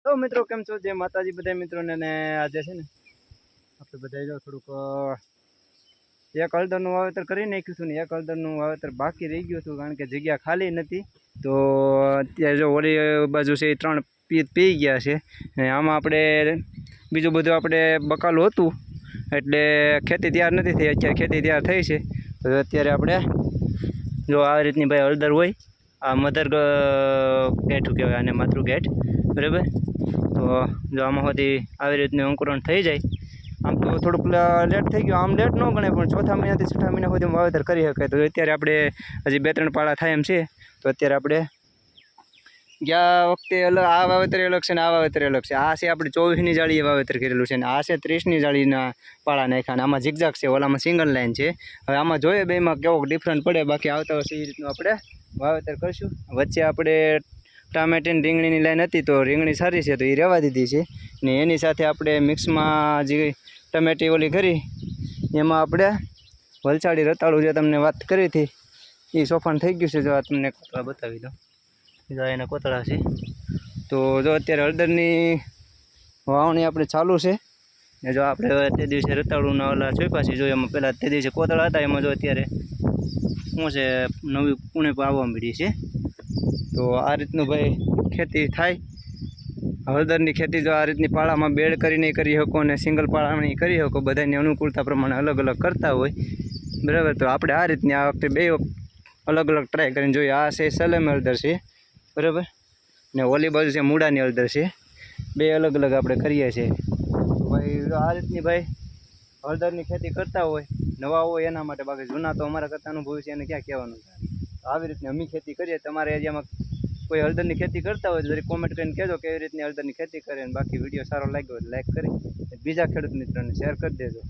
તો મિત્રો કેમ છો? જય માતાજી બધા મિત્રોને. ને આજે છે ને આપણે બધા જો થોડુંક એક હળદરનું વાવેતર કરી નાખ્યું હતું ને એક હળદરનું વાવેતર બાકી રહી ગયું હતું, કારણ કે જગ્યા ખાલી નથી. તો અત્યારે જો ઓલી બાજુ છે એ 3 પી ગયા છે. આમાં આપણે બીજું બધું આપણે બકાલું હતું એટલે ખેતી તૈયાર નથી થઈ. અત્યારે ખેતી તૈયાર થઈ છે. તો અત્યારે આપણે જો આ રીતની ભાઈ હળદર હોય, આ મધર ગેઠું કહેવાય અને માતૃ ગેઠ, બરાબર. તો જો આમાં સુધી આવી રીતનું અંકુરણ થઈ જાય. આમ તો થોડુંક લેટ થઈ ગયું, આમ લેટ ન ગણે, પણ ચોથા મહિનાથી છઠ્ઠા મહિના સુધી વાવેતર કરી શકાય. તો અત્યારે આપણે હજી 2-3 પાળા થાય એમ છે. તો અત્યારે આપણે ગયા વખતે આ વાવેતર અલગ છે ને આ વાવેતર અલગ છે. આ છે આપણે 24ની જાળીએ વાવેતર કરેલું છે, ને આ છે 30ની જાળીના પાળા નાખ્યા. અને આમાં ઝીગઝાગ છે, ઓલામાં સિંગલ લાઈન છે. હવે આમાં જોઈએ બેમાં કેવો ડિફરન્ટ પડે. બાકી આવતા વર્ષે એ રીતનું આપણે વાવેતર કરીશું. વચ્ચે આપણે ટામેટીન રીંગણીની લાઈન હતી, તો રીંગણી સારી છે તો એ રહેવા દીધી છે. ને એની સાથે આપણે મિક્સમાં જે ટમેટી ઓલી કરી એમાં આપણે વલસાડી રતાળું જે તમને વાત કરી હતી એ સોફાન થઈ ગયું છે. જો આ તમને કોતળા બતાવી દો, જો એના કોતળા છે. તો જો અત્યારે હળદરની વાવણી આપણે ચાલુ છે. ને જો આપણે તે દિવસે રતાળુના ઓલા ચોપ્યા છે, જો એમાં પહેલાં તે દિવસે કોતળા હતા, એમાં જો અત્યારે શું છે નવી કુણે પર આવવા મળી છે. તો આ રીતનું ભાઈ ખેતી થાય. હળદરની ખેતી જો આ રીતની પાળામાં બેડ કરીને કરી શકો અને સિંગલ પાળામાં કરી શકો, બધાની અનુકૂળતા પ્રમાણે અલગ અલગ કરતા હોય, બરાબર. તો આપણે આ રીતની આ વખતે 2 અલગ અલગ ટ્રાય કરીને જોઈએ. આ છે સલેમ હળદર છે, બરાબર, ને ઓલી બાજુ છે મૂળાની હળદર છે. 2 અલગ અલગ આપણે કરીએ છીએ. તો ભાઈ જો આ રીતની ભાઈ હળદરની ખેતી કરતા હોય, નવા હોય એના માટે. બાકી જૂના તો અમારા કરતા અનુભવી છે, એને ક્યાં કહેવાનું છે. આવી રીતની અમે ખેતી કરીએ. તમારે એરિયામાં કોઈ હળદરની ખેતી કરતા હોય તો જરી કોમેન્ટ કરીને કહેજો કેવી રીતની હળદરની ખેતી કરે. અને બાકી વિડીયો સારો લાગ્યો હોય લાઈક કરી બીજા ખેડૂત મિત્રોને શેર કરી દેજો.